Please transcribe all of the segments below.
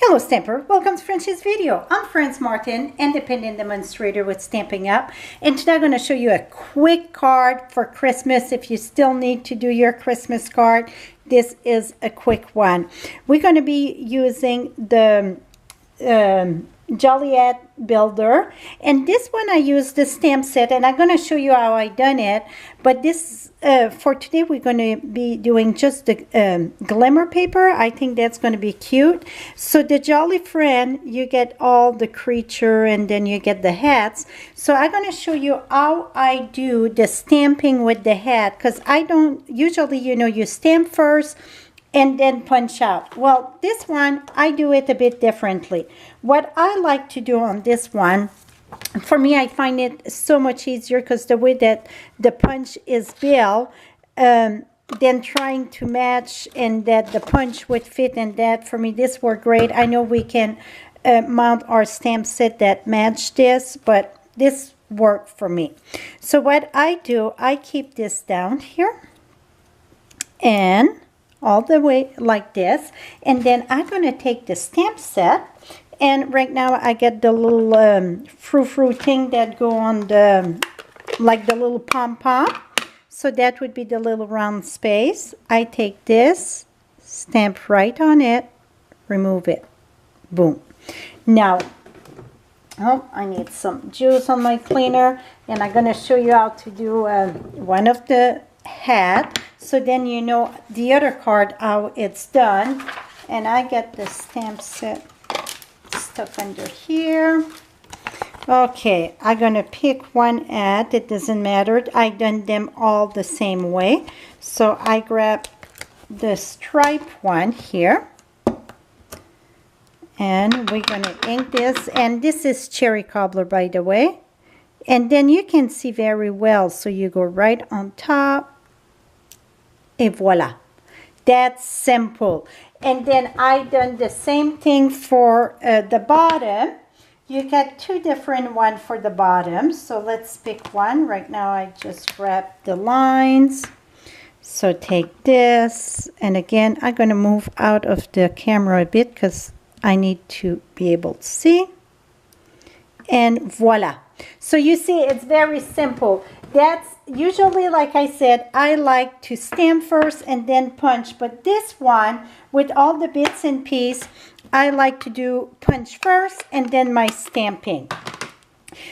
Hello Stamper, welcome to Frenchie's video. I'm France Martin, independent demonstrator with Stampin' Up, and today I'm going to show you a quick card for Christmas. If you still need to do your Christmas card, this is a quick one. We're going to be using the Joliet Builder, and this one I used the stamp set, and I'm going to show you how I done it. But this for today we're going to be doing just the glimmer paper. I think that's going to be cute. So the Jolly Friend, you get all the creature and then you get the hats. So I'm going to show you how I do the stamping with the hat, because I don't usually, you stamp first and then punch out. Well, this one, I do it a bit differently. What I like to do on this one, for me, I find it so much easier because the way that the punch is built, then trying to match and that the punch would fit in that, for me, this worked great. I know we can mount our stamp set that match this, but this worked for me. So what I do, I keep this down here and all the way like this, and then I'm going to take the stamp set, and right now I get the little frou-frou thing that go on the, like the little pom-pom, so that would be the little round space. I take this, stamp right on it, remove it, boom. Now, oh, I need some juice on my cleaner, and I'm going to show you how to do one of the hat, so then you know the other card how it's done. And I get the stamp set stuck under here. Okay, I'm gonna pick one hat. It doesn't matter, I done them all the same way. So I grab the stripe one here, and we're gonna ink this, and this is cherry cobbler, by the way, and then you can see very well, so you go right on top. Et voila, that's simple. And then I done the same thing for the bottom. You get two different ones for the bottom, so let's pick one. Right now I just grab the lines, so take this, and again I'm going to move out of the camera a bit because I need to be able to see, and voila. So you see, it's very simple. That's usually, like I said, I like to stamp first and then punch, but this one with all the bits and pieces, I like to do punch first and then my stamping.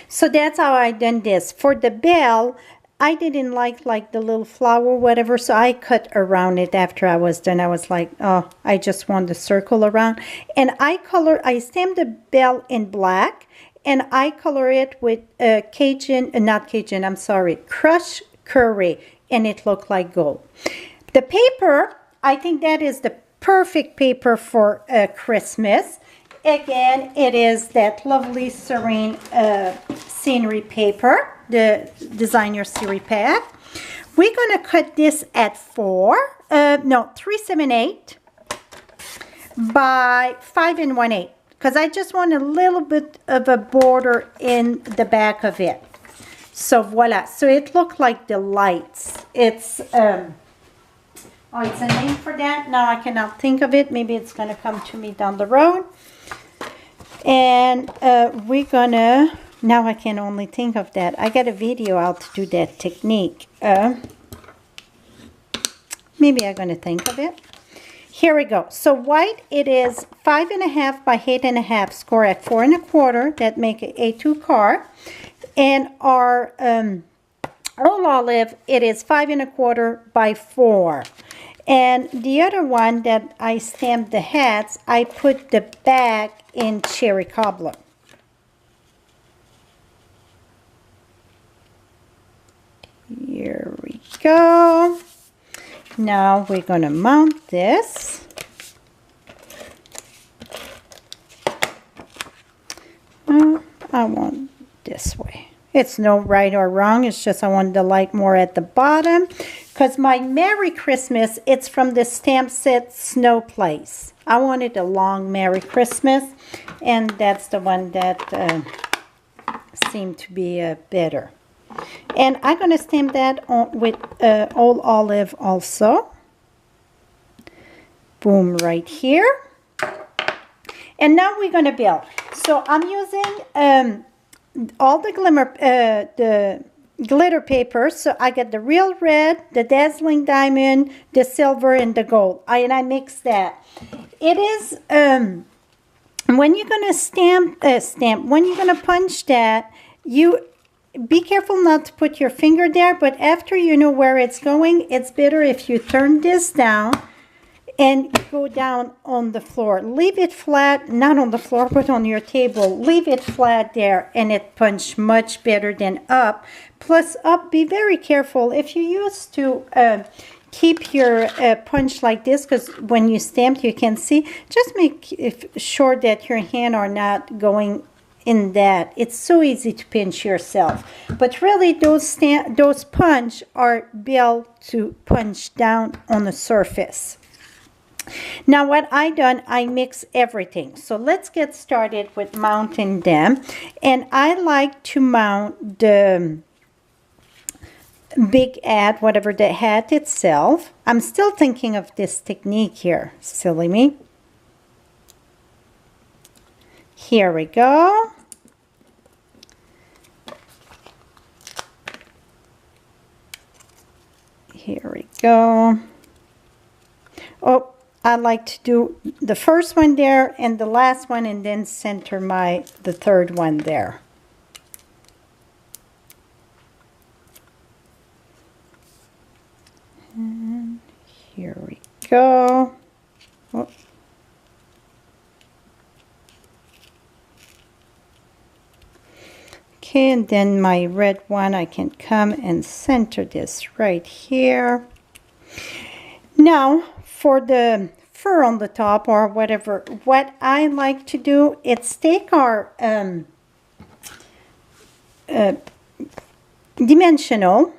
So that's how I done this. For the bell, I didn't like the little flower or whatever, so I cut around it after I was done. I was like, oh, I just want the circle around, and I stamped the bell in black, and I color it with crushed curry, and it looked like gold. The paper, I think that is the perfect paper for Christmas. Again, it is that lovely serene scenery paper, the designer series pack. We're going to cut this at 378 by 5 1/8. Because I just want a little bit of a border in the back of it. So voila. So it looked like the lights. It's it's a name for that. Now I cannot think of it. Maybe it's going to come to me down the road. And we're going to, now I can only think of that. I got a video out to do that technique. Maybe I'm going to think of it. Here we go. So white, it is 5.5 by 8.5, score at 4 1/4. That make an A2 card. And our all olive, it is 5 1/4 by 4. And the other one that I stamped the hats, I put the back in cherry cobbler. Here we go. Now we're going to mount this. I want this way. It's no right or wrong. It's just I want the light more at the bottom. Because my Merry Christmas, it's from the stamp set Snow Place. I wanted a long Merry Christmas. And that's the one that seemed to be better. And I'm going to stamp that on with Old Olive also. Boom, right here. And now we're going to build. So I'm using all the glitter paper. So I got the real red, the dazzling diamond, the silver, and the gold. And I mix that. It is when you're going to when you're going to punch that, you be careful not to put your finger there, but after you know where it's going, it's better if you turn this down and go down on the floor. Leave it flat, not on the floor, but on your table. Leave it flat there, and it punch much better than up. Plus up, be very careful. If you used to keep your punch like this, because when you stamp, you can see, just make sure that your hand are not going in that. It's so easy to pinch yourself, but really those punch are built to punch down on the surface. Now what I done, I mix everything. So let's get started with mounting them. And I like to mount the big ad, whatever the hat itself. I'm still thinking of this technique here, silly me. Here we go. Here we go. Oh, I like to do the first one there and the last one, and then center the third one there. And here we go. Oh. Okay, and then my red one, I can come and center this right here. Now, for the fur on the top or whatever, what I like to do, it's take our dimensional.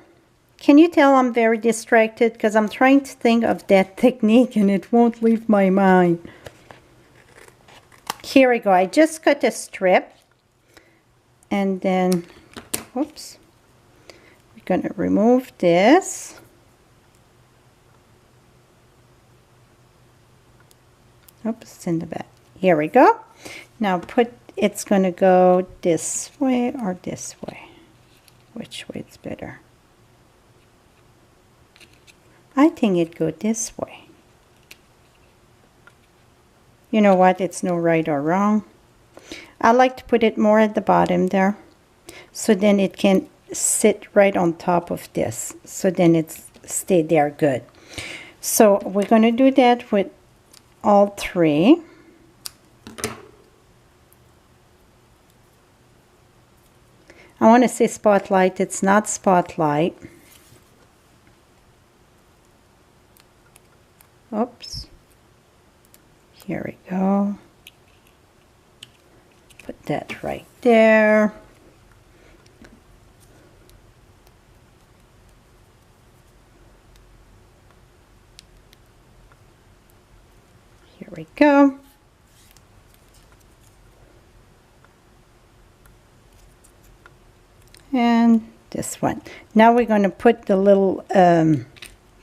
Can you tell I'm very distracted because I'm trying to think of that technique and it won't leave my mind. Here we go. I just cut a strip, and then, oops, we're going to remove this. Oops, it's in the back. Here we go. Now it's going to go this way or this way. Which way is better? I think it go this way. You know what? It's no right or wrong. I like to put it more at the bottom there, so then it can sit right on top of this. So then it's stay there good. So we're going to do that with all three. I want to say spotlight. It's not spotlight. Oops. Here we go. Put that right there. Here we go. And this one. Now we're going to put the little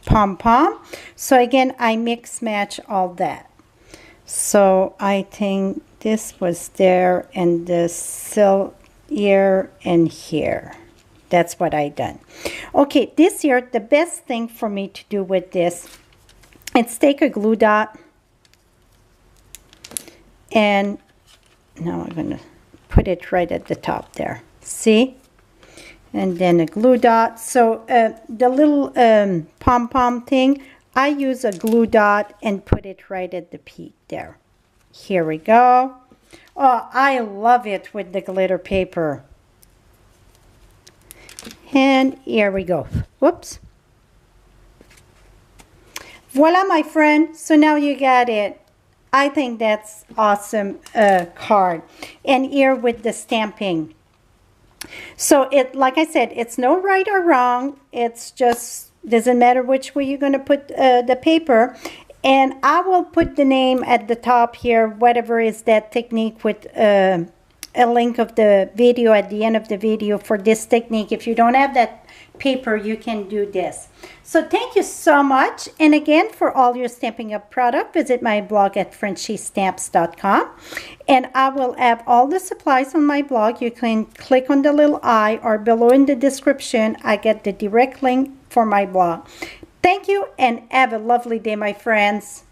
pom-pom. So again, I mix match all that. So I think this was there, and this here and here. That's what I done. Okay, this here, the best thing for me to do with this, it's take a glue dot, and now I'm going to put it right at the top there. See? And then a glue dot. So the little pom-pom thing, I use a glue dot and put it right at the peak there. Here we go. Oh, I love it with the glitter paper. And here we go. Whoops. Voila, my friend. So now you got it. I think that's awesome card. And here with the stamping. So it, like I said, it's no right or wrong. It's just doesn't matter which way you're going to put the paper. And I will put the name at the top here, whatever is that technique, with a link of the video at the end of the video for this technique. If you don't have that paper you can do this. So thank you so much. And again, for all your Stampin' Up! Product, visit my blog at FrenchieStamps.com. And I will have all the supplies on my blog. You can click on the little I, or below in the description, I get the direct link for my blog. Thank you and have a lovely day, my friends.